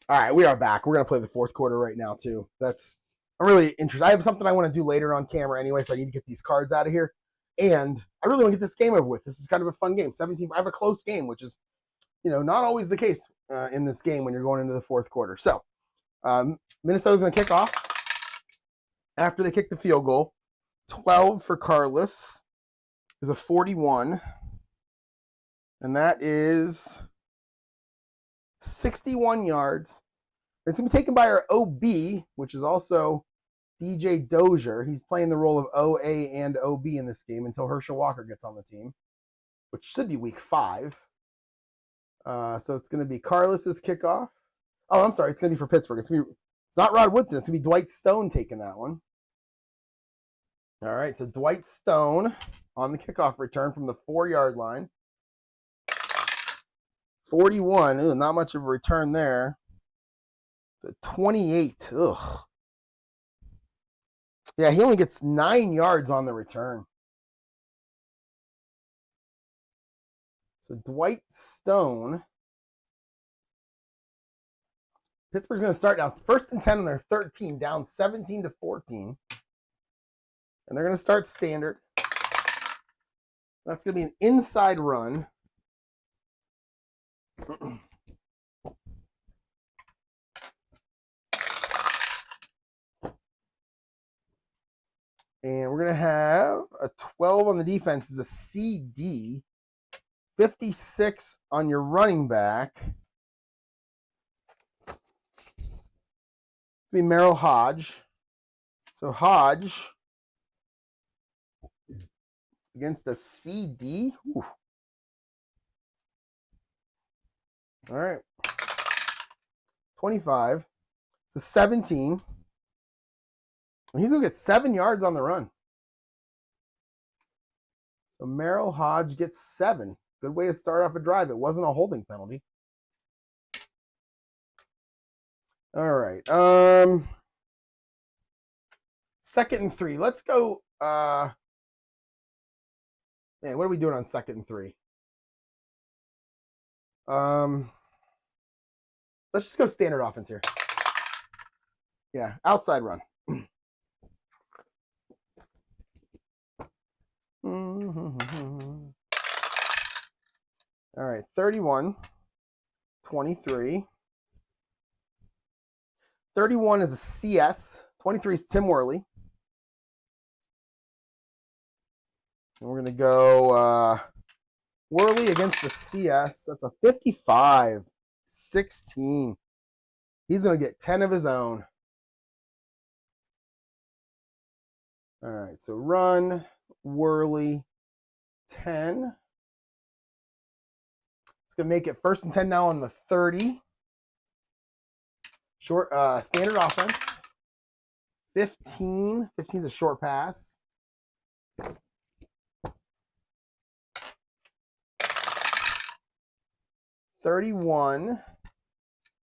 All right, we are back. We're going to play the fourth quarter right now, too. I'm really interested. I have something I want to do later on camera anyway, so I need to get these cards out of here. And I really want to get this game over with. This is kind of a fun game. 17. I have a close game, which is, not always the case in this game when you're going into the fourth quarter. So, Minnesota's going to kick off after they kick the field goal. 12 for Carlos is a 41. And that is 61 yards. It's going to be taken by our OB, which is also DJ Dozier. He's playing the role of OA and OB in this game until Herschel Walker gets on the team, which should be week 5. So it's going to be Carlos's kickoff. Oh, I'm sorry. It's going to be for Pittsburgh. It's not Rod Woodson. It's going to be Dwight Stone taking that one. All right, so Dwight Stone on the kickoff return from the 4-yard line. 41. Ooh, not much of a return there. 28. Ugh. Yeah, he only gets 9 yards on the return. So Dwight Stone. Pittsburgh's going to start now. 1st and 10 on their 13, down 17-14. And they're going to start standard. That's going to be an inside run. And we're going to have a 12 on the defense is a CD. 56 on your running back. It's going to be Merrill Hodge. So Hodge against the CD. Ooh. All right. 25. It's a 17. And he's going to get 7 yards on the run. So Merrill Hodge gets 7. Good way to start off a drive. It wasn't a holding penalty. All right. 2nd and 3. Let's go. Man, what are we doing on 2nd and 3? Let's just go standard offense here. Yeah, outside run. All right, 31, 23. 31 is a CS. 23 is Tim Worley. And we're going to go Worley against the CS. That's a 55, 16. He's going to get 10 of his own. All right, so run, Worley, 10. It's going to make it 1st and 10 now on the 30. Short, standard offense. 15. 15 is a short pass. $31.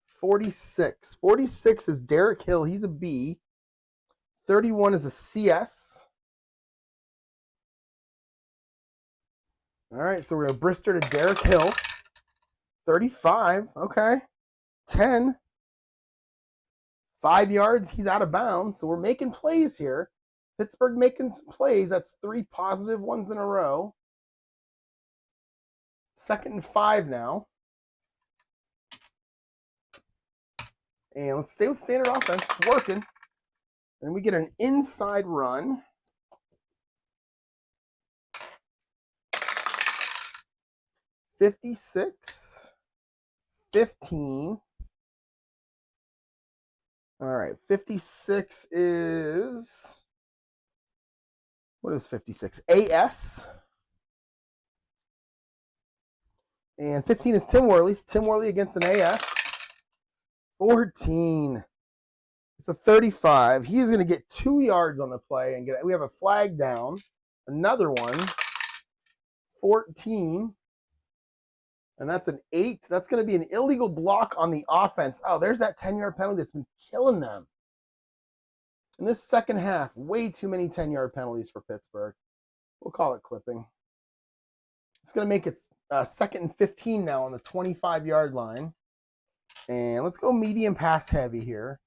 46. 46 is Derek Hill. He's a B. 31 is a CS. All right, so we're going to Brister to Derek Hill. 35. Okay. 10. 5 yards. He's out of bounds. So we're making plays here. Pittsburgh making some plays. That's 3 positive ones in a row. 2nd and 5 now. And let's stay with standard offense. It's working. And we get an inside run. $56, 15. All right, 56 is, what is 56? AS. And 15 is Tim Worley. Tim Worley against an AS. 14. It's a 35. He is going to get 2 yards on the play and we have a flag down. Another one. 14. And that's an 8. That's going to be an illegal block on the offense. Oh, there's that 10-yard penalty that's been killing them. In this second half, way too many 10-yard penalties for Pittsburgh. We'll call it clipping. It's going to make it 2nd and 15 now on the 25-yard line. And let's go medium pass heavy here.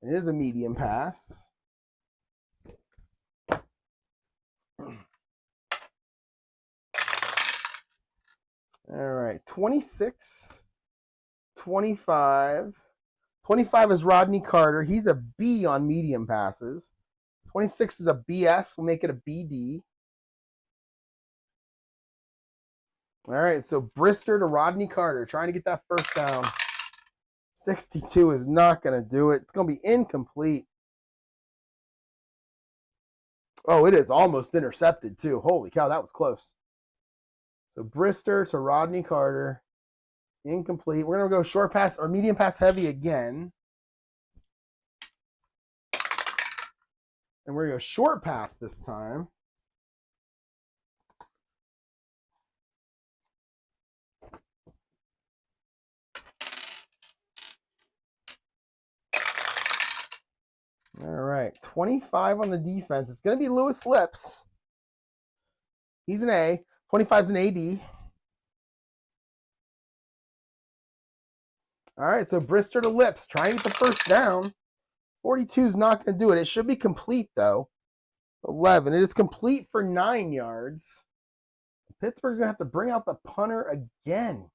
It is a medium pass. All right, 26, 25. 25 is Rodney Carter. He's a B on medium passes. 26 is a BS. We'll make it a BD. All right, so Brister to Rodney Carter, trying to get that first down. 62 is not going to do it. It's going to be incomplete. Oh, it is almost intercepted, too. Holy cow, that was close. So Brister to Rodney Carter. Incomplete. We're going to go short pass or medium pass heavy again. And we're going to go short pass this time. All right, 25 on the defense. It's going to be Lewis Lips. He's an A. 25 is an AD. All right, so Brister to Lips. Trying to get the first down. 42 is not going to do it. It should be complete, though. 11. It is complete for 9 yards. Pittsburgh's going to have to bring out the punter again.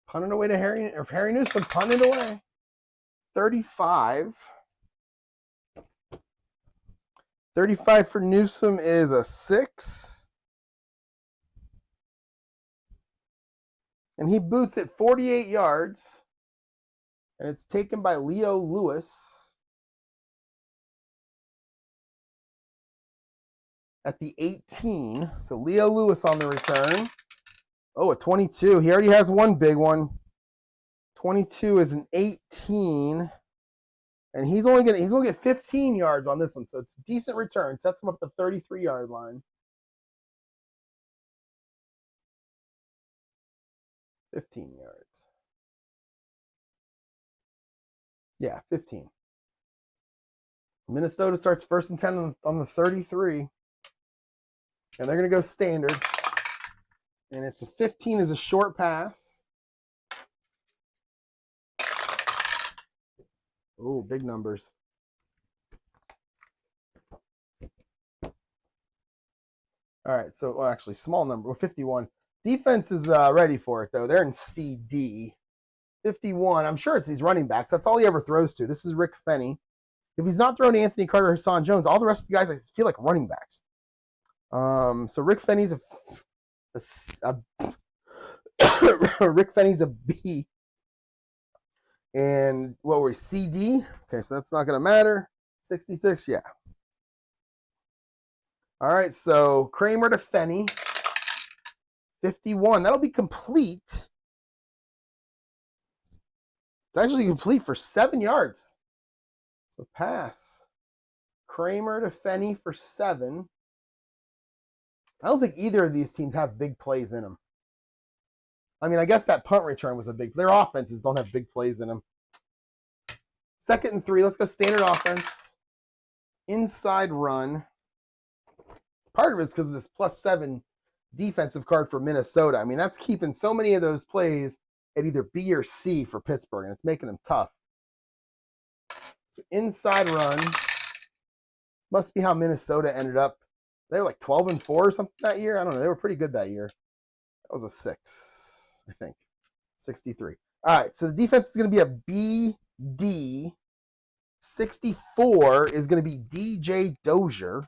Punt it away to Harry Newsome. Punt it away. 35. 35 for Newsome is a 6. And he boots it 48 yards. And it's taken by Leo Lewis at the 18. So Leo Lewis on the return. Oh, a 22. He already has one big one. 22 is an 18. And he's only gonna get 15 yards on this one. So it's a decent return. Sets him up the 33-yard line. 15 yards. Yeah, 15. Minnesota starts 1st and 10 on the 33. And they're going to go standard. And it's a 15 is a short pass. Oh, big numbers. All right, so actually small number. 51. Defense is ready for it, though. They're in CD. 51. I'm sure it's these running backs. That's all he ever throws to. This is Rick Fenny. If he's not throwing to Anthony Carter or Hassan Jones, all the rest of the guys I feel like running backs. So Rick Fenny's Rick Fenny's a B. And what were we? CD? Okay, so that's not going to matter. 66, yeah. All right, so Kramer to Fenny. 51. That'll be complete. It's actually complete for 7 yards. So pass. Kramer to Fenny for 7. I don't think either of these teams have big plays in them. I mean, I guess that punt return was a big. Their offenses don't have big plays in them. 2nd and 3. Let's go standard offense. Inside run. Part of it's because of this +7 defensive card for Minnesota. I mean, that's keeping so many of those plays at either B or C for Pittsburgh, and it's making them tough. So inside run. Must be how Minnesota ended up. They were like 12-4 or something that year. I don't know. They were pretty good that year. That was a 6, I think. 63. All right, so the defense is going to be a BD. 64 is going to be DJ Dozier.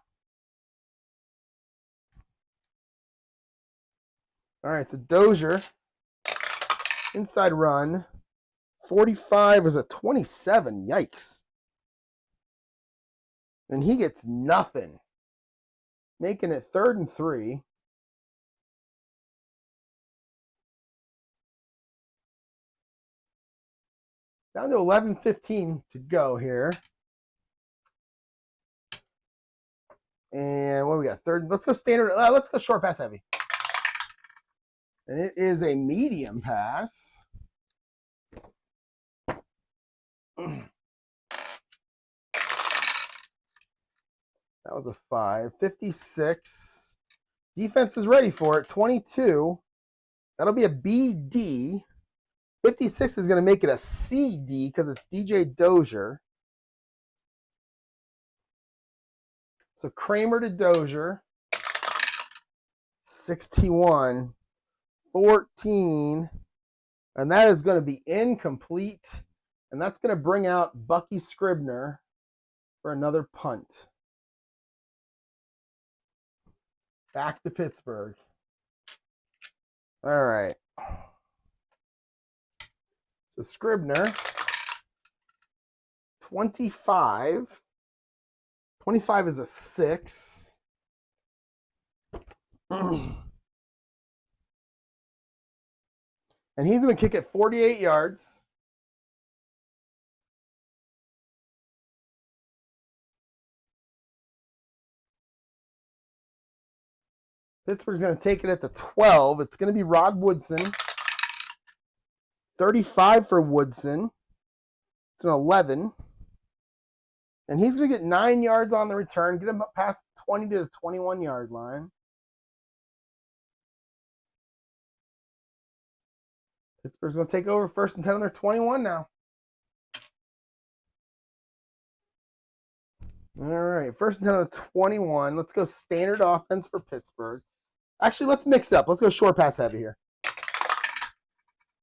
All right, so Dozier. Inside run. 45 is a 27. Yikes. And he gets nothing. Making it 3rd and 3. Down to 11:15 to go here. And what do we got? 3rd. Let's go standard. Let's go short pass heavy. And it is a medium pass. That was a 5. 56. Defense is ready for it. 22. That'll be a BD. 56 is going to make it a CD because it's DJ Dozier. So Kramer to Dozier. 61. 14. And that is going to be incomplete. And that's going to bring out Bucky Scribner for another punt. Back to Pittsburgh. All right. So Scribner, 25. 25 is a 6. And he's going to kick it 48 yards. Pittsburgh's going to take it at the 12. It's going to be Rod Woodson. 35 for Woodson. It's an 11. And he's going to get 9 yards on the return, get him up past the 20 to the 21-yard line. Pittsburgh's going to take over 1st and 10 on their 21 now. All right, 1st and 10 on the 21. Let's go standard offense for Pittsburgh. Actually, let's mix it up. Let's go short pass heavy here.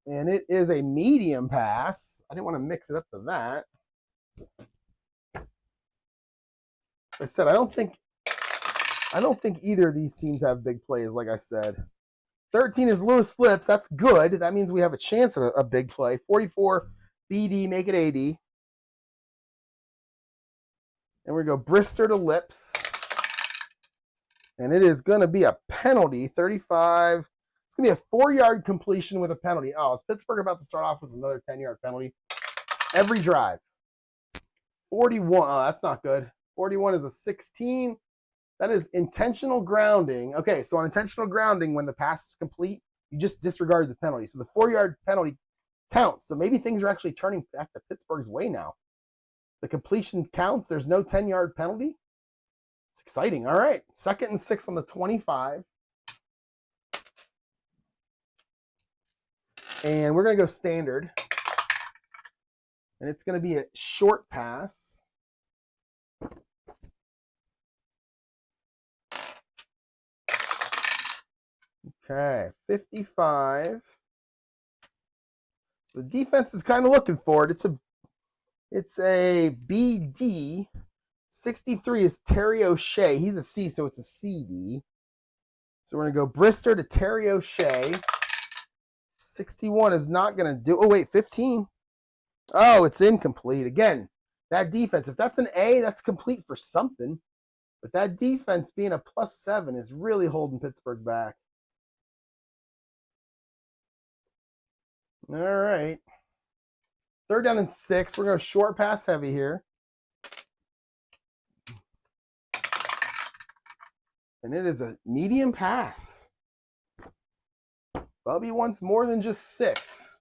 And it is a medium pass. I didn't want to mix it up to that. As I said, I don't think either of these teams have big plays, like I said. 13 is Lewis Slips. That's good. That means we have a chance at a big play. 44, BD, make it 80. And we go Brister to Lips. And it is going to be a penalty, 35. It's going to be a 4-yard completion with a penalty. Oh, is Pittsburgh about to start off with another 10-yard penalty? Every drive. 41. Oh, that's not good. 41 is a 16. That is intentional grounding. Okay, so on intentional grounding, when the pass is complete, you just disregard the penalty. So the 4-yard penalty counts. So maybe things are actually turning back to Pittsburgh's way now. The completion counts. There's no 10-yard penalty. It's exciting. All right, 2nd and 6 on the 25. And we're going to go standard. And it's going to be a short pass. Okay, 55. So the defense is kind of looking for it. It's a BD. 63 is Terry O'Shea. He's a C, so it's a CD. So we're going to go Brister to Terry O'Shea. 61 is not going to do. Oh, wait, 15. Oh, it's incomplete. Again, that defense, if that's an A, that's complete for something. But that defense being a +7 is really holding Pittsburgh back. All right. 3rd down and 6. We're going to short pass heavy here. And it is a medium pass. Bubby wants more than just 6.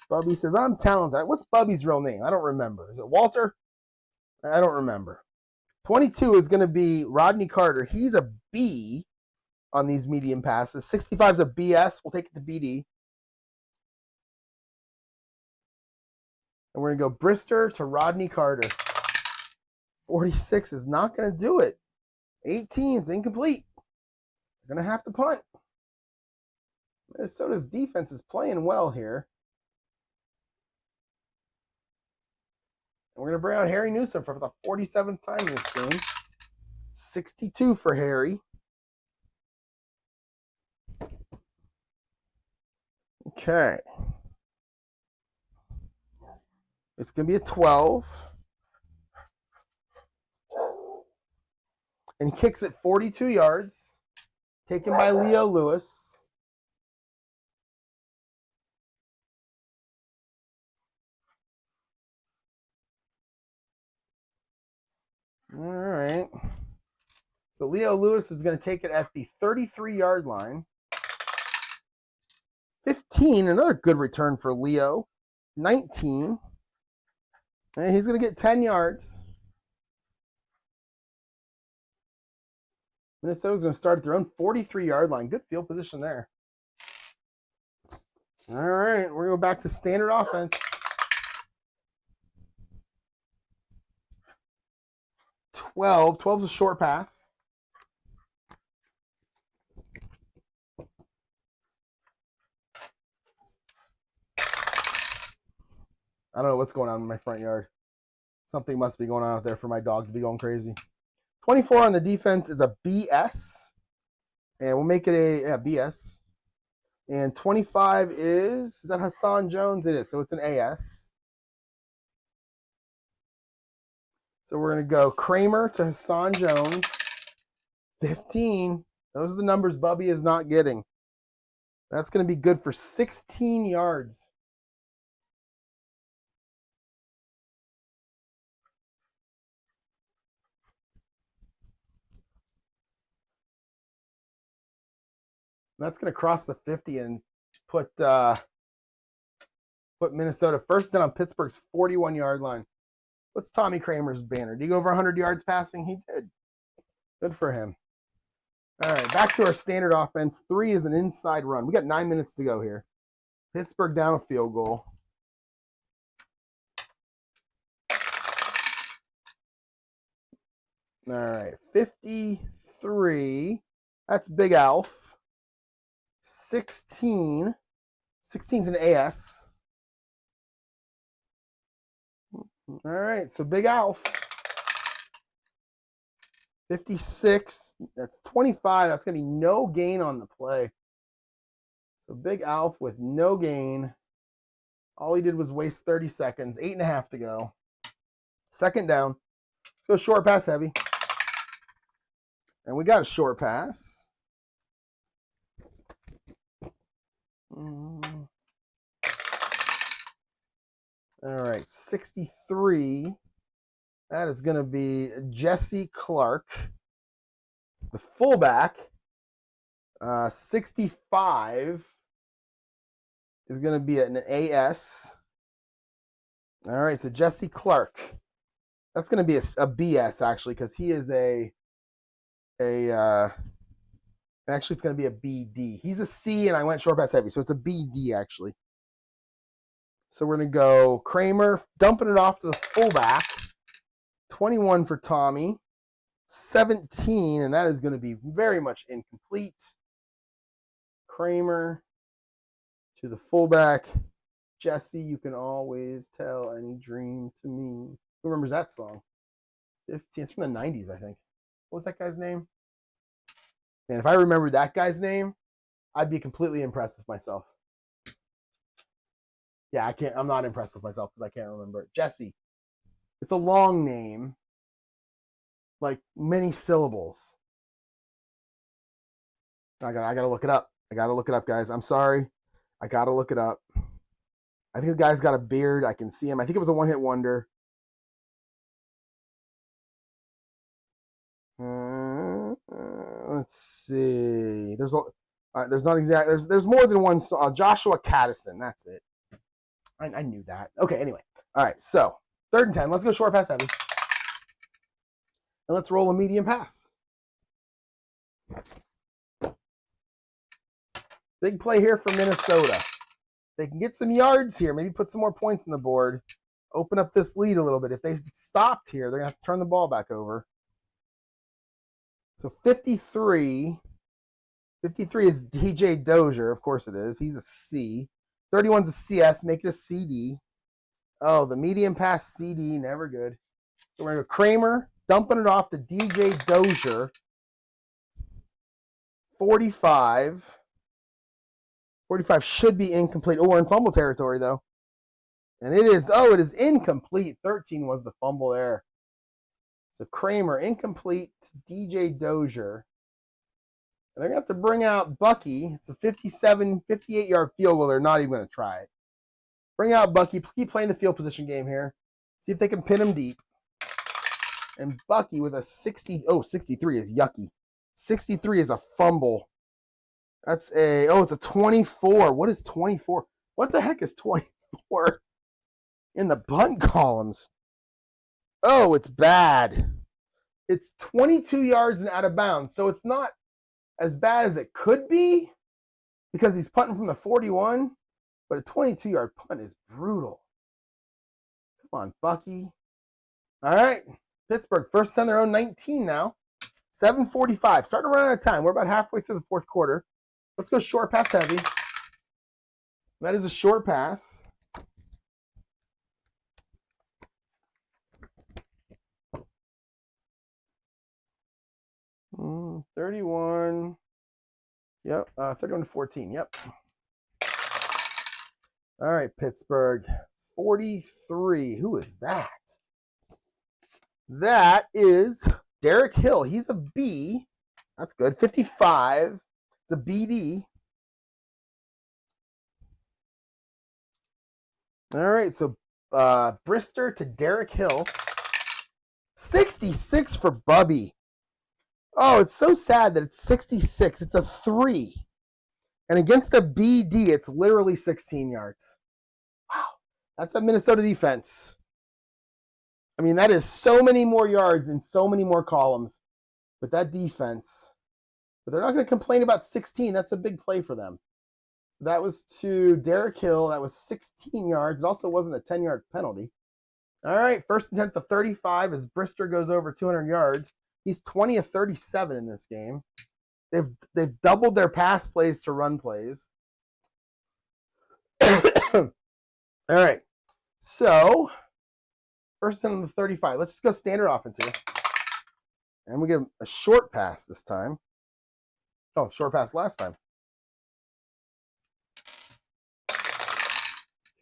Bubby says, I'm talented. What's Bubby's real name? I don't remember. Is it Walter? I don't remember. 22 is going to be Rodney Carter. He's a B on these medium passes. 65 is a BS. We'll take it to BD. And we're going to go Brister to Rodney Carter. 46 is not going to do it. 18 is incomplete. They're going to have to punt. Minnesota's defense is playing well here. And we're going to bring out Harry Newsom for the 47th time in this game. 62 for Harry. Okay. It's going to be a 12. And he kicks it 42 yards. Taken by Leo Lewis. All right. So Leo Lewis is going to take it at the 33-yard line. 15, another good return for Leo. 19. And he's going to get 10 yards. Minnesota's going to start at their own 43-yard line. Good field position there. All right, we're going to go back to standard offense. 12. 12's a short pass. I don't know what's going on in my front yard. Something must be going on out there for my dog to be going crazy. 24 on the defense is a BS. And we'll make it a BS. And 25 is that Hassan Jones? It is. So it's an AS. So we're going to go Kramer to Hassan Jones. 15. Those are the numbers Bubby is not getting. That's going to be good for 16 yards. That's going to cross the 50 and put Minnesota first down on Pittsburgh's 41-yard line. What's Tommy Kramer's banner? Did he go over 100 yards passing? He did. Good for him. All right, back to our standard offense. 3 is an inside run. We got 9 minutes to go here. Pittsburgh down a field goal. All right, 53. That's Big Alf. 16. 16's an AS. All right, so Big Alf. 56. That's 25. That's going to be no gain on the play. So Big Alf with no gain. All he did was waste 30 seconds. 8.5 to go. Second down. Let's go short pass heavy. And we got a short pass. All right, 63. That is going to be Jesse Clark, the fullback. 65 is going to be an AS. All right, so Jesse Clark. That's going to be a BS, actually, because he is actually, it's going to be a BD. He's a C, and I went short pass heavy, so it's a BD, actually. So we're going to go Kramer, dumping it off to the fullback. 21 for Tommy. 17, and that is going to be very much incomplete. Kramer to the fullback. Jesse, you can always tell any dream to me. Who remembers that song? 15. It's from the 90s, I think. What was that guy's name? Man, if I remembered that guy's name, I'd be completely impressed with myself. Yeah, I'm not impressed with myself because I can't remember it. Jesse. It's a long name. Like many syllables. I gotta look it up. I gotta look it up, guys. I'm sorry. I gotta look it up. I think the guy's got a beard. I can see him. I think it was a one-hit wonder. Let's see. There's not exact. There's more than one. Joshua Caddison. That's it. I knew that. Okay. Anyway. All right. So 3rd and 10. Let's go short pass heavy. And let's roll a medium pass. Big play here for Minnesota. They can get some yards here. Maybe put some more points on the board. Open up this lead a little bit. If they get stopped here, they're going to have to turn the ball back over. So 53. 53 is DJ Dozier. Of course it is. He's a C. 31's a CS. Make it a CD. Oh, the medium pass CD. Never good. So we're going to go Kramer. Dumping it off to DJ Dozier. 45. 45 should be incomplete. Oh, we're in fumble territory, though. And it is incomplete. 13 was the fumble there. So Kramer, incomplete to DJ Dozier. And they're going to have to bring out Bucky. It's a 58-yard field goal. They're not even going to try it. Bring out Bucky. Keep playing the field position game here. See if they can pin him deep. And Bucky with a 60. Oh, 63 is yucky. 63 is a fumble. It's a 24. What is 24? What the heck is 24 in the punt columns? Oh, it's bad. It's 22 yards and out of bounds. So it's not as bad as it could be because he's punting from the 41. But a 22-yard punt is brutal. Come on, Bucky. All right. Pittsburgh, first on their own 19 now. 7:45. Starting to run out of time. We're about halfway through the fourth quarter. Let's go short pass heavy. That is a short pass. Mm, 31. Yep. 31-14. Yep. All right, Pittsburgh. 43. Who is that? That is Derek Hill. He's a B. That's good. 55. It's a BD. All right, so Brister to Derek Hill. 66 for Bubby. Oh, it's so sad that it's 66. It's a 3. And against a BD, it's literally 16 yards. Wow. That's a Minnesota defense. I mean, that is so many more yards and so many more columns with that defense. But they're not going to complain about 16. That's a big play for them. So that was to Derek Hill. That was 16 yards. It also wasn't a 10-yard penalty. All right, first and 10 at the 35 as Brister goes over 200 yards. He's 20 of 37 in this game. They've doubled their pass plays to run plays. All right, so first and 10 on the 35. Let's just go standard offense here. And we get a short pass this time. Oh, short pass last time.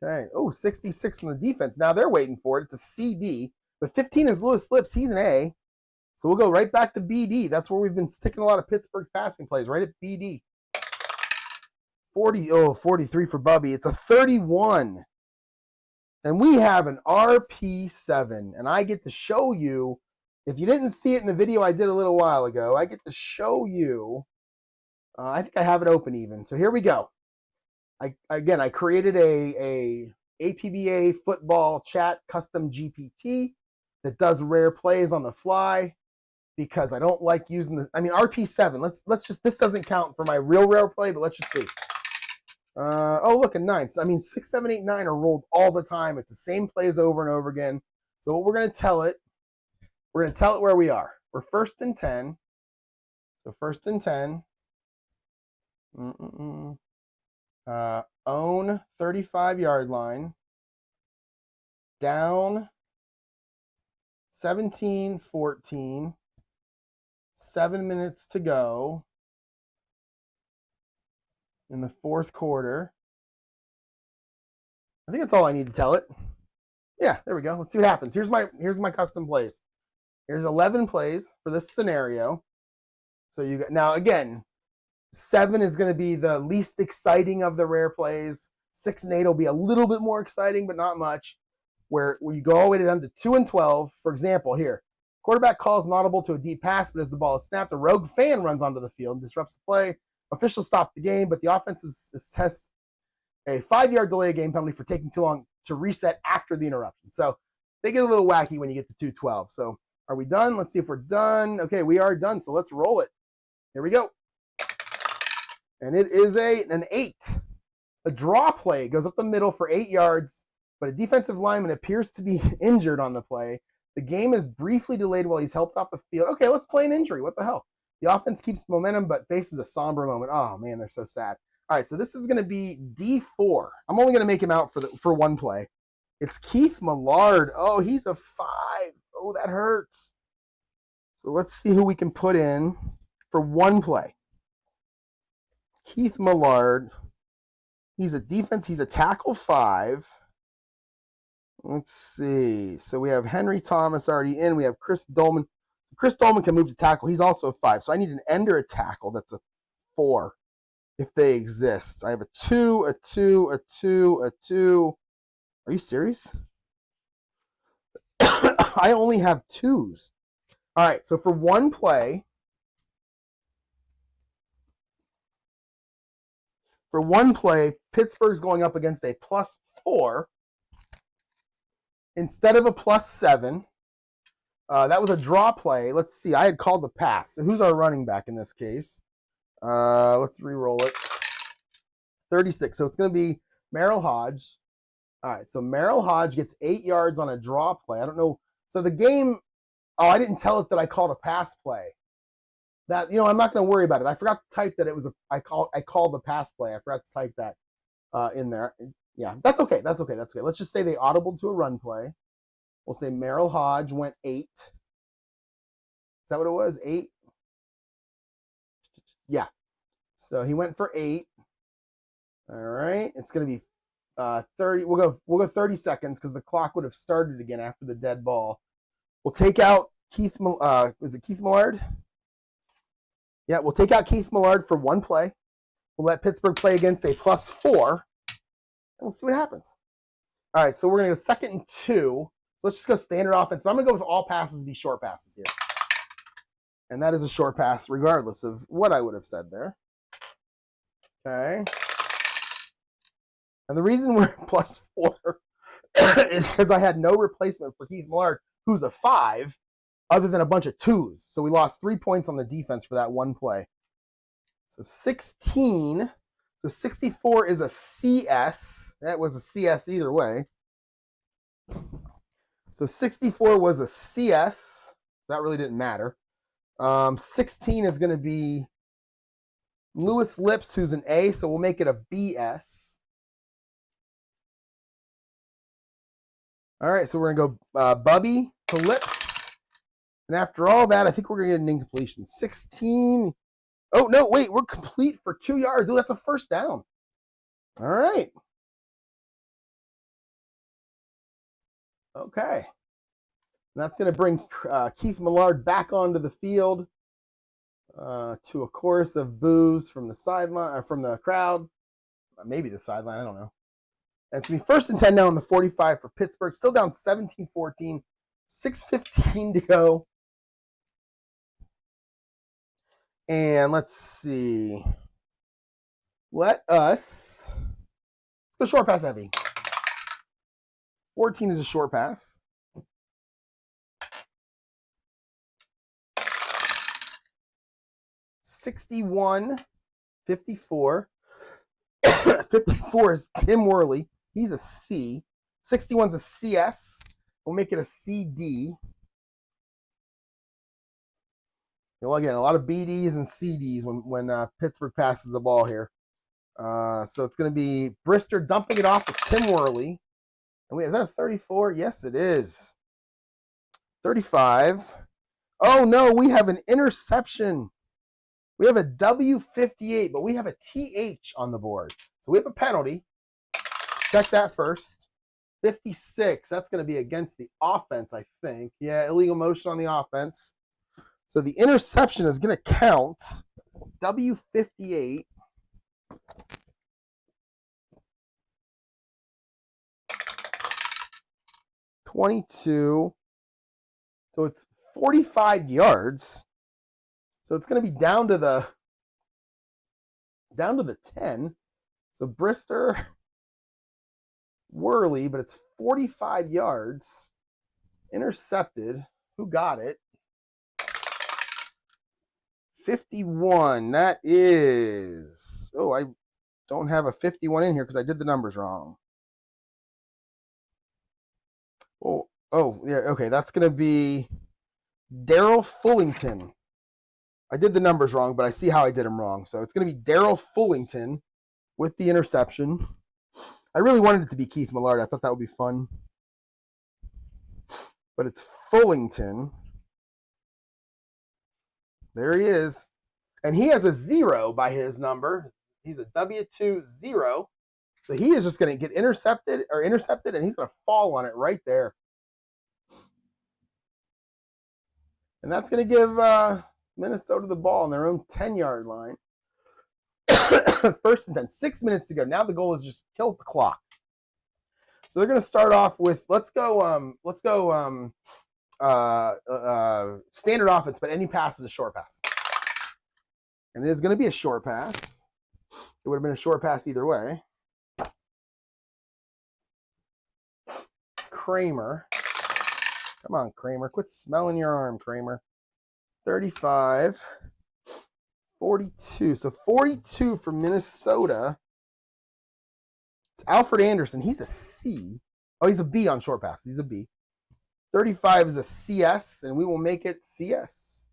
Okay. Oh, 66 on the defense. Now they're waiting for it. It's a CD. But 15 is Lewis Lips. He's an A. So we'll go right back to BD. That's where we've been sticking a lot of Pittsburgh's passing plays, right at BD. 43 for Bubby. It's a 31. And we have an RP7. And I get to show you, if you didn't see it in the video I did a little while ago, I get to show you. I think I have it open even. So here we go. I created a APBA Football chat custom GPT that does rare plays on the fly because I don't like using the. I mean RP7. Let's just, this doesn't count for my real rare play, but let's just see. Oh, look, a 9. So, I mean 6, 7, 8, 9 are rolled all the time. It's the same plays over and over again. So what we're gonna tell it where we are. We're first and 10. So first and 10. Own 35-yard line. Down 17-14. 7 minutes to go in the fourth quarter. I think that's all I need to tell it. Yeah, there we go. Let's see what happens. Here's my custom plays. Here's 11 plays for this scenario. So you got, now again, 7 is going to be the least exciting of the rare plays. 6 and 8 will be a little bit more exciting, but not much. Where you go all the way down to 2 and 12. For example, here, quarterback calls an audible to a deep pass, but as the ball is snapped, a rogue fan runs onto the field and disrupts the play. Officials stop the game, but the offense has a 5-yard delay game penalty for taking too long to reset after the interruption. So they get a little wacky when you get to 2:12. So are we done? Let's see if we're done. Okay, we are done. So let's roll it. Here we go. And it is an 8. A draw play goes up the middle for 8 yards, but a defensive lineman appears to be injured on the play. The game is briefly delayed while he's helped off the field. Okay, let's play an injury. What the hell? The offense keeps momentum, but faces a somber moment. Oh, man, they're so sad. All right, so this is going to be D4. I'm only going to make him out for one play. It's Keith Millard. Oh, he's a 5. Oh, that hurts. So let's see who we can put in for one play. Keith Millard. He's a defense. He's a tackle 5. Let's see. So we have Henry Thomas already in. We have Chris Dolman. Chris Dolman can move to tackle. He's also a 5. So I need an end or a tackle. That's a 4 if they exist. I have a 2, a 2, a 2, a 2. Are you serious? I only have 2s. All right. So for one play, Pittsburgh's going up against a +4 instead of a +7. That was a draw play. Let's see. I had called the pass. So who's our running back in this case? Let's re-roll it. 36. So it's going to be Merrill Hodge. All right. So Merrill Hodge gets 8 yards on a draw play. I don't know. So the game. Oh, I didn't tell it that I called a pass play. That, I'm not going to worry about it. I forgot to type that it was I called the pass play. I forgot to type that in there. Yeah, that's okay. That's okay. Let's just say they audibled to a run play. We'll say Merrill Hodge went 8. Is that what it was? 8? Yeah. So he went for 8. All right. It's going to be 30. We'll go 30 seconds because the clock would have started again after the dead ball. We'll take out Keith. Is it Keith Millard? Yeah, we'll take out Keith Millard for one play. We'll let Pittsburgh play against a +4, and we'll see what happens. All right, so we're going to go 2nd and 2. So let's just go standard offense. But I'm going to go with all passes be short passes here. And that is a short pass regardless of what I would have said there. Okay. And the reason we're +4 is because I had no replacement for Keith Millard, who's a 5, other than a bunch of 2s. So we lost 3 points on the defense for that one play. So 16. So 64 is a CS. That was a CS either way. So 64 was a CS. That really didn't matter. 16 is going to be Lewis Lips, who's an A, so we'll make it a BS. All right, so we're going to go Bubby to Lips. And after all that, I think we're going to get an incompletion. 16. Oh, no, wait, we're complete for 2 yards. Oh, that's a first down. All right. Okay. And that's going to bring Keith Millard back onto the field to a chorus of boos from the sideline, or from the crowd. Maybe the sideline, I don't know. And it's going to be 1st and 10 now on the 45 for Pittsburgh. Still down 17-14. 6:15 to go. And let's see. Let's go short pass heavy. 14 is a short pass. $61, 54. 54 is Tim Worley. He's a C. 61's a CS. We'll make it a CD. Again, a lot of BDs and CDs when Pittsburgh passes the ball here. So it's going to be Brister dumping it off to Tim Worley. And wait, is that a 34? Yes, it is. 35. Oh, no, we have an interception. We have a W58, but we have a TH on the board. So we have a penalty. Check that first. 56. That's going to be against the offense, I think. Yeah, illegal motion on the offense. So the interception is going to count. W58. $22. So it's 45 yards. So it's going to be down to the 10. So Brister, Worley, but it's 45 yards. Intercepted. Who got it? 51. That is... Oh, I don't have a 51 in here because I did the numbers wrong. Oh, yeah, okay. That's going to be Daryl Fullington. I did the numbers wrong, but I see how I did them wrong. So it's going to be Daryl Fullington with the interception. I really wanted it to be Keith Millard. I thought that would be fun. But it's Fullington. There he is. And he has a 0 by his number. He's a W20. So he is just going to get intercepted, and he's going to fall on it right there. And that's going to give Minnesota the ball on their own 10-yard line. 1st and 10. 6 minutes to go. Now the goal is just kill the clock. So they're going to start off with let's go standard offense, but any pass is a short pass. And it is going to be a short pass. It would have been a short pass either way. Kramer. Come on, Kramer. Quit smelling your arm, Kramer. 35. 42. So 42 for Minnesota. It's Alfred Anderson. He's a C. Oh, he's a B on short pass. He's a B. 35 is a CS, and we will make it CS.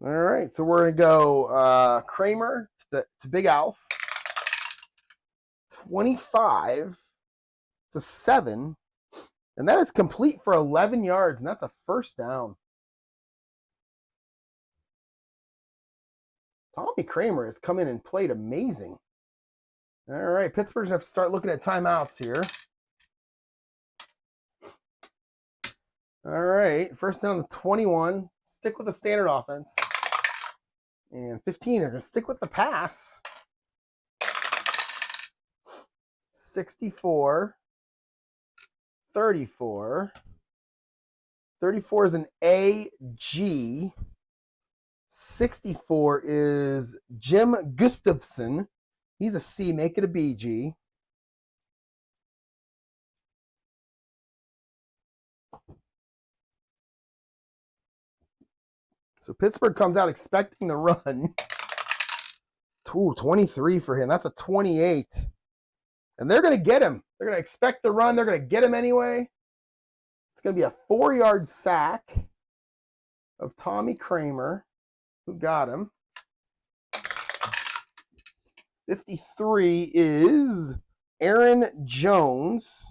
All right, so we're going to go Kramer to Big Alf. 25 to 7. And that is complete for 11 yards, and that's a first down. Tommy Kramer has come in and played amazing. All right, Pittsburgh's going to have to start looking at timeouts here. All right, first down on the 21. Stick with the standard offense. And 15, they're going to stick with the pass. 64. 34. 34 is an AG. 64 is Jim Gustafson. He's a C. Make it a BG. So Pittsburgh comes out expecting the run. Ooh, 23 for him. That's a 28. And they're going to get him. They're going to expect the run. They're going to get him anyway. It's going to be a 4-yard sack of Tommy Kramer, who got him. 53 is Aaron Jones.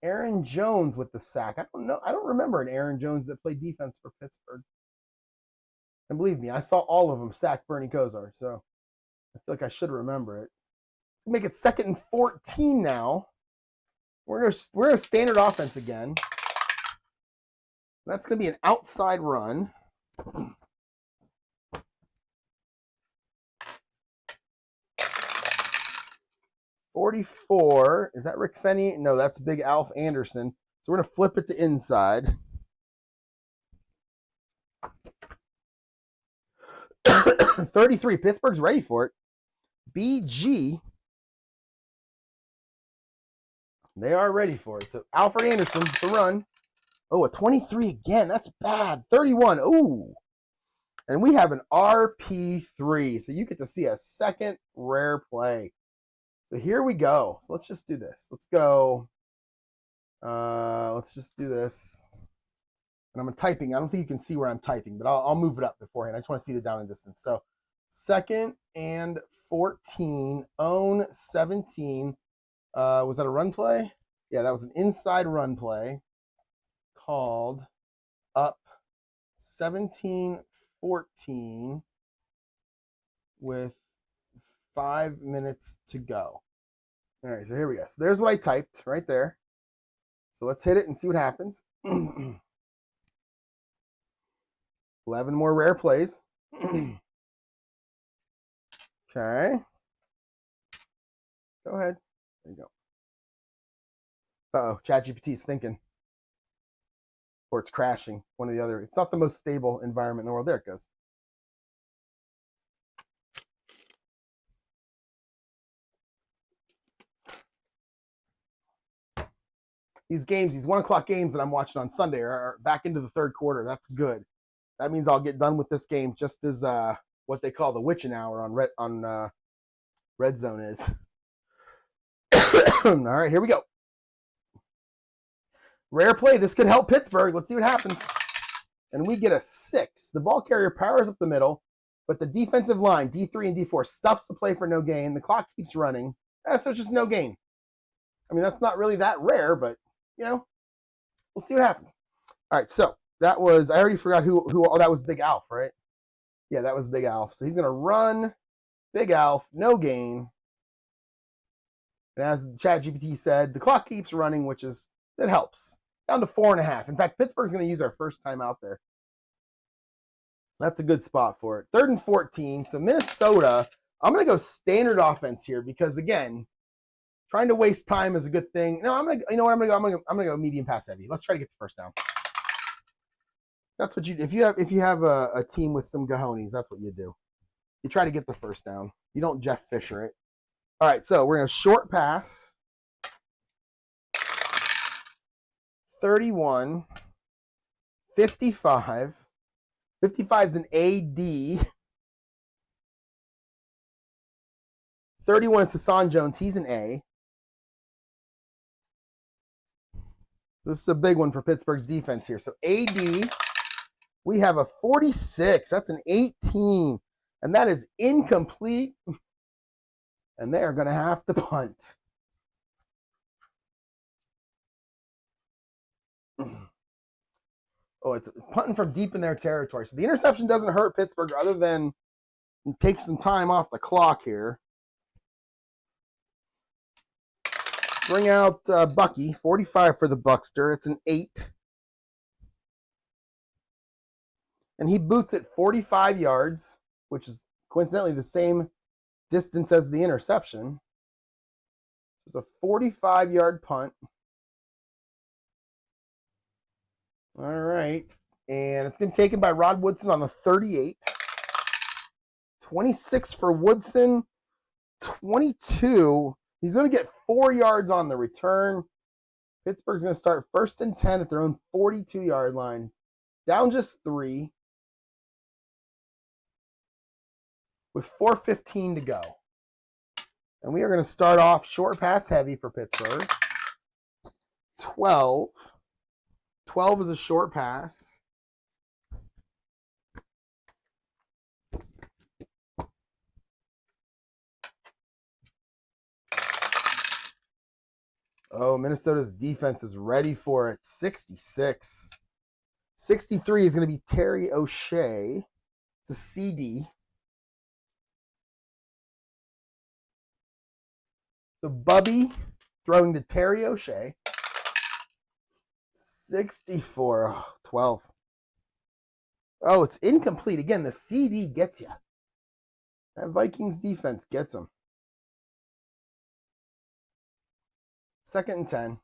Aaron Jones with the sack. I don't know. I don't remember an Aaron Jones that played defense for Pittsburgh. And believe me, I saw all of them sack Bernie Kosar, so I feel like I should remember it. Let's make it 2nd and 14 now. We're a standard offense again. That's going to be an outside run. 44. Is that Rick Fenny? No, that's Big Alf Anderson. So we're going to flip it to inside. 33. Pittsburgh's ready for it. BG. They are ready for it. So Alfred Anderson, the run. Oh, a 23 again. That's bad. 31. Ooh. And we have an RP3. So you get to see a second rare play. So here we go. So let's just do this. Let's go. Let's just do this. And I'm typing. I don't think you can see where I'm typing, but I'll move it up beforehand. I just want to see the down and distance. So 2nd and 14. Own 17. Was that a run play? Yeah, that was an inside run play called up 17-14 with 5 minutes to go. All right, so here we go. So there's what I typed right there. So let's hit it and see what happens. 11 more rare plays. Okay. Go ahead. There you go. Uh-oh, ChatGPT's thinking. Or it's crashing. One or the other. It's not the most stable environment in the world. There it goes. These games, these 1 o'clock games that I'm watching on Sunday are back into the third quarter. That's good. That means I'll get done with this game just as what they call the witching hour on Red Zone is. All right, here we go. Rare play. This could help Pittsburgh. Let's see what happens. And we get a 6. The ball carrier powers up the middle, but the defensive line, D3 and D4, stuffs the play for no gain. The clock keeps running. So it's just no gain. I mean, that's not really that rare, but, you know, we'll see what happens. All right, so that was, I already forgot who oh, that was Big Alf, right? Yeah, that was Big Alf. So he's going to run Big Alf, no gain. And as ChatGPT said, the clock keeps running, which is, that helps. Down to 4.5. In fact, Pittsburgh's going to use our first time out there. That's a good spot for it. 3rd and 14. So Minnesota, I'm going to go standard offense here because, again, trying to waste time is a good thing. No, I'm going to, you know what, I'm going to go medium pass heavy. Let's try to get the first down. That's what you do. If you have a team with some cojones, that's what you do. You try to get the first down. You don't Jeff Fisher it. All right, so we're going to short pass. 31, 55. 55 is an AD. 31 is Hassan Jones. He's an A. This is a big one for Pittsburgh's defense here. So AD, we have a 46. That's an 18. And that is incomplete. And they are going to have to punt. Oh, it's punting from deep in their territory. So the interception doesn't hurt Pittsburgh other than take some time off the clock here. Bring out Bucky, 45 for the Buckster. It's an 8. And he boots it 45 yards, which is coincidentally the same distance as the interception. So it's a 45-yard punt. All right. And it's going to be taken by Rod Woodson on the 38. 26 for Woodson. 22. He's going to get 4 yards on the return. Pittsburgh's going to start 1st and 10 at their own 42-yard line. Down just 3. With 4:15 to go. And we are going to start off short pass heavy for Pittsburgh. 12. 12 is a short pass. Oh, Minnesota's defense is ready for it. 66. 63 is going to be Terry O'Shea. It's a CD. So Bubby throwing to Terry O'Shea. 64. Oh, 12. Oh, it's incomplete. Again, the CD gets you. That Vikings defense gets them. 2nd and 10.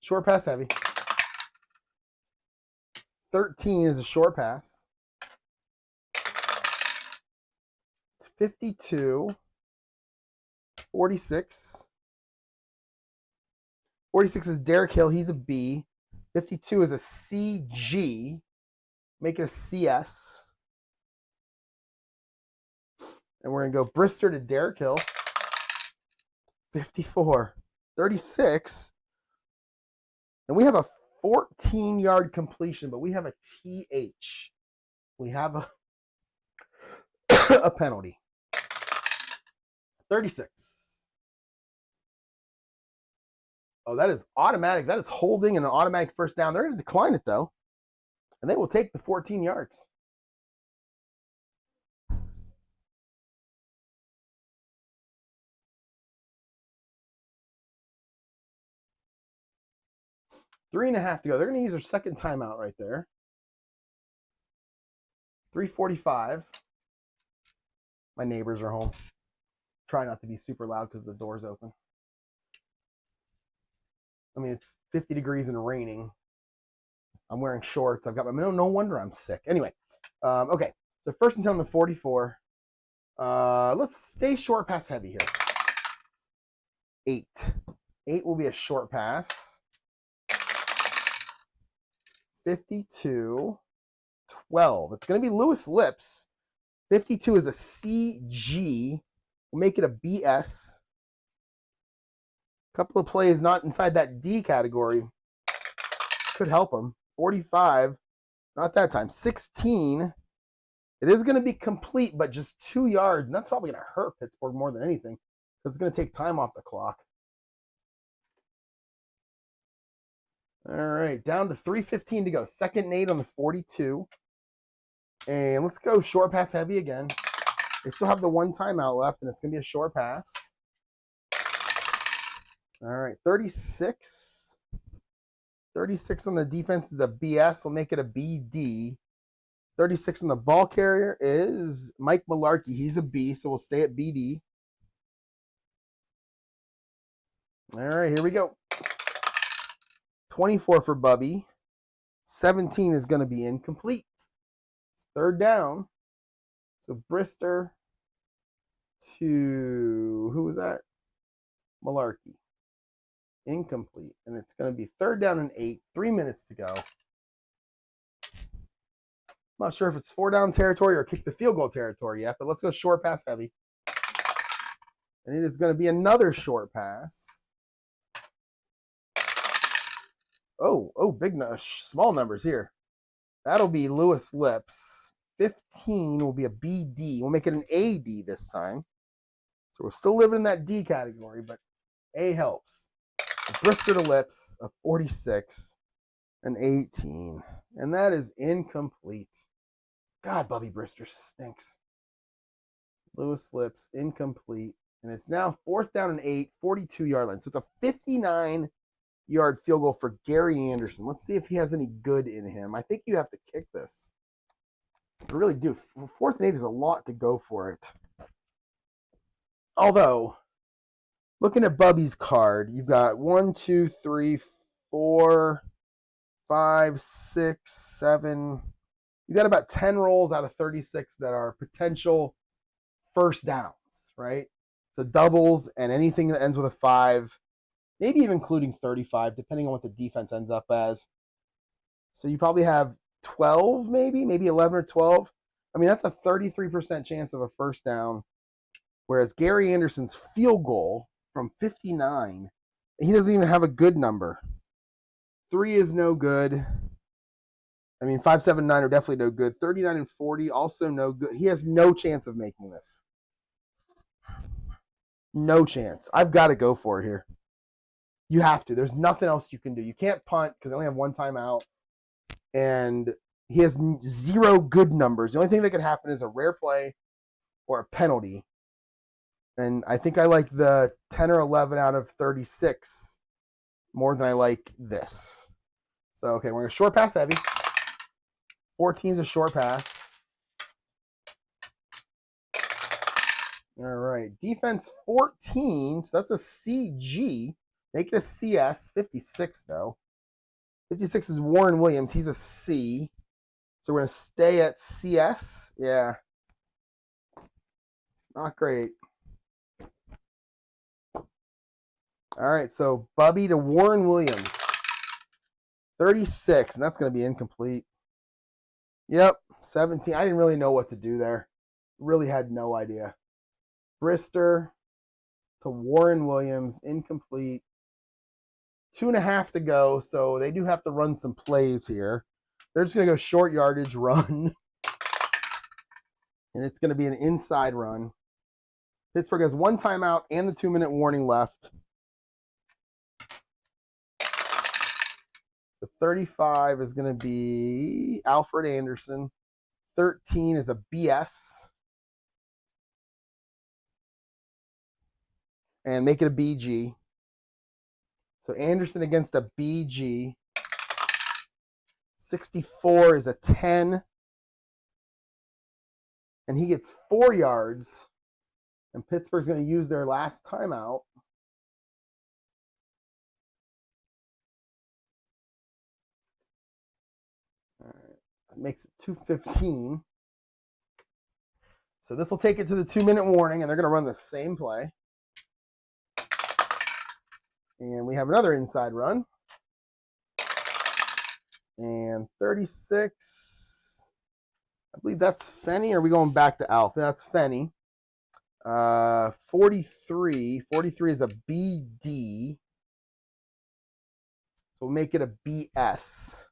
Short pass heavy. 13 is a short pass. It's 52. 46. 46 is Derek Hill. He's a B. 52 is a CG. Make it a CS. And we're going to go Brister to Derek Hill. 54. 36. And we have a 14-yard completion, but we have a TH. We have a penalty. 36. Oh, that is automatic. That is holding and an automatic first down. They're going to decline it, though. And they will take the 14 yards. Three and a half to go. They're going to use their second timeout right there. 3:45. My neighbors are home. Try not to be super loud because the door's open. I mean, it's 50 degrees and raining. I'm wearing shorts. I've got my no wonder I'm sick. Anyway, okay. So 1st and 10 on the 44. Let's stay short pass heavy here. 8. 8 will be a short pass. 52. 12. It's going to be Lewis Lips. 52 is a CG. We'll make it a BS. Couple of plays not inside that D category could help them. 45, not that time. 16, it is going to be complete, but just 2 yards. And that's probably going to hurt Pittsburgh more than anything because it's going to take time off the clock. All right, down to 3:15 to go. 2nd and 8 on the 42. And let's go short pass heavy again. They still have the 1 timeout left, and it's going to be a short pass. All right, 36. 36 on the defense is a BS. We'll make it a BD. 36 on the ball carrier is Mike Malarkey. He's a B, so we'll stay at BD. All right, here we go. 24 for Bubby. 17 is going to be incomplete. It's 3rd down. So Brister to, who was that? Malarkey. incomplete. And it's going to be 3rd down and 8, 3 minutes to go. I'm not sure if it's 4 down territory or kick the field goal territory yet, but let's go short pass heavy. And it is going to be another short pass. Oh, small numbers here. That'll be Lewis Lips. 15 will be a BD. We'll make it an AD this time. So we're still living in that D category, but A helps. A Brister to Lips, a 46, an 18. And that is incomplete. God, Bubby Brister stinks. Lewis Lips, incomplete. And it's now 4th down and 8, 42-yard line. So it's a 59-yard field goal for Gary Anderson. Let's see if he has any good in him. I think you have to kick this. I really do. 4th and 8 is a lot to go for it. Although, looking at Bubby's card, you've got 1, 2, 3, 4, 5, 6, 7. You got about 10 rolls out of 36 that are potential first downs, right? So doubles and anything that ends with a 5, maybe even including 35, depending on what the defense ends up as. So you probably have 12, maybe 11 or 12. I mean, that's a 33% chance of a first down. Whereas Gary Anderson's field goal from 59, he doesn't even have a good number. 3 is no good. I mean, 5, 7, 9 are definitely no good. 39 and 40, also no good. He has no chance of making this. No chance. I've got to go for it here. You have to. There's nothing else you can do. You can't punt because they only have 1 timeout. And he has 0 good numbers. The only thing that could happen is a rare play or a penalty. And I think I like the 10 or 11 out of 36 more than I like this. So, okay, we're going to short pass heavy. 14 is a short pass. All right, defense 14. So that's a CG. Make it a CS. 56, though. 56 is Warren Williams. He's a C. So we're going to stay at CS. Yeah. It's not great. All right, so Bubby to Warren Williams. 36, and that's going to be incomplete. Yep, 17. I didn't really know what to do there. Really had no idea. Brister to Warren Williams, incomplete. 2.5 to go, so they do have to run some plays here. They're just going to go short yardage run. And it's going to be an inside run. Pittsburgh has 1 timeout and the 2-minute warning left. So 35 is going to be Alfred Anderson. 13 is a BS. And make it a BG. So Anderson against a BG. 64 is a 10. And he gets 4 yards. And Pittsburgh's going to use their last timeout. All right. That makes it 2:15. So this will take it to the 2-minute warning, and they're going to run the same play. And we have another inside run. And 36. I believe that's Fenny. Or are we going back to Alf? That's Fenny. 43. 43 is a BD. So we'll make it a BS.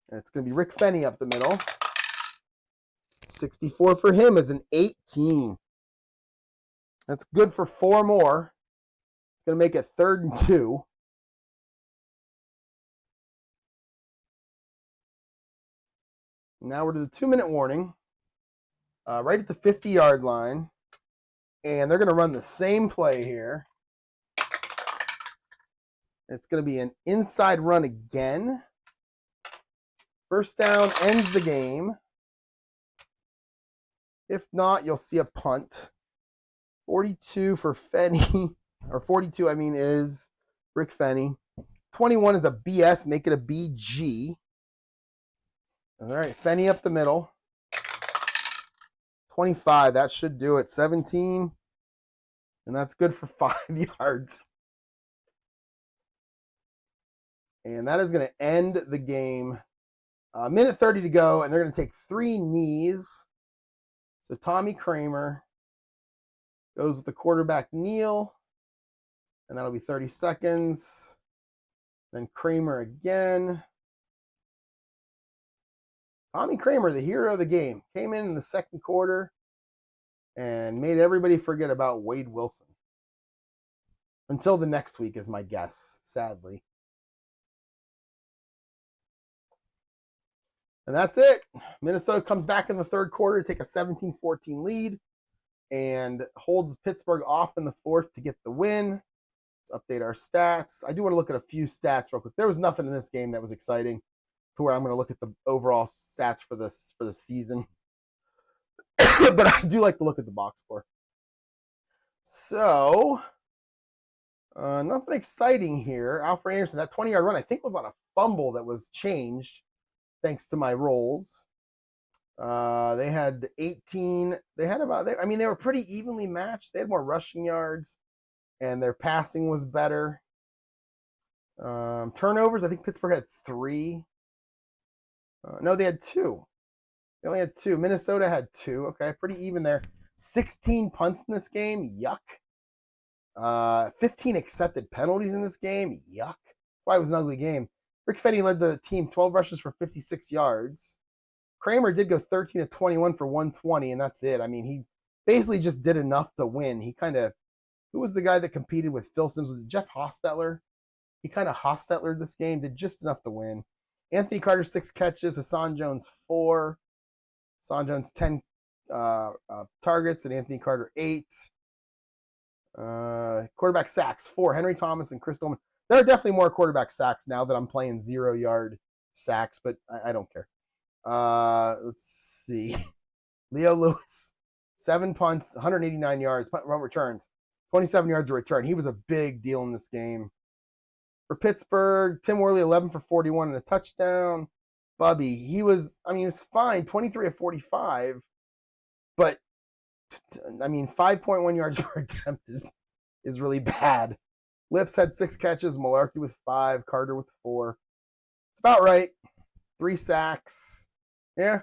And it's going to be Rick Fenny up the middle. 64 for him is an 18. That's good for 4 more. It's going to make it 3rd and 2. Now we're to the 2-minute warning. Right at the 50-yard line. And they're going to run the same play here. It's going to be an inside run again. First down ends the game. If not, you'll see a punt. 42 for Fenny. Or 42, I mean, is Rick Fenny. 21 is a BS. Make it a BG. All right, Fenny up the middle. 25, that should do it. 17. And that's good for 5 yards. And that is going to end the game. Minute 30 to go, and they're going to take 3 knees. So Tommy Kramer goes with the quarterback kneel, and that'll be 30 seconds. Then Kramer again. Tommy Kramer, the hero of the game, came in the second quarter and made everybody forget about Wade Wilson. Until the next week is my guess, sadly. And that's it. Minnesota comes back in the third quarter to take a 17-14 lead and holds Pittsburgh off in the fourth to get the win. Let's update our stats. I do want to look at a few stats real quick. There was nothing in this game that was exciting to where I'm going to look at the overall stats for the season. But I do like to look at the box score. So, nothing exciting here. Alfred Anderson, that 20-yard run, I think was on a fumble that was changed thanks to my rolls. They had 18. They had about, I mean, they were pretty evenly matched. They had more rushing yards, and their passing was better. Turnovers, I think Pittsburgh had 3. No, they had 2. They only had 2. Minnesota had 2. Okay, pretty even there. 16 punts in this game. Yuck. 15 accepted penalties in this game. Yuck. That's why it was an ugly game. Rick Fetty led the team 12 rushes for 56 yards. Kramer did go 13 of 21 for 120, and that's it. I mean, he basically just did enough to win. He kind of, who was the guy that competed with Phil Simms? Was it Jeff Hostetler? He kind of Hostetlered this game, did just enough to win. Anthony Carter, 6 catches. Hassan Jones, 4. Hassan Jones, 10 targets, and Anthony Carter, 8. Quarterback sacks, 4. Henry Thomas and Chris Dolman. There are definitely more quarterback sacks now that I'm playing 0-yard sacks, but I don't care. Let's see. Leo Lewis, 7 punts, 189 yards, punt returns, 27 yards of return. He was a big deal in this game. For Pittsburgh, Tim Worley, 11 for 41 and a touchdown. Bubby, he was fine, 23 of 45, but 5.1 yards per attempt is really bad. Lips had 6 catches, Malarkey with 5, Carter with 4. It's about right. 3 sacks. Yeah,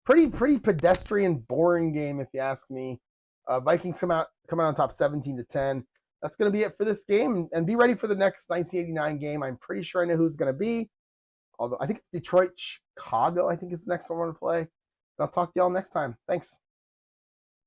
pretty pedestrian, boring game if you ask me. Vikings coming out on top 17-10. That's going to be it for this game, and be ready for the next 1989 game. I'm pretty sure I know who's going to be. Although I think it's Detroit, Chicago, I think is the next one we're going to play. And I'll talk to y'all next time. Thanks.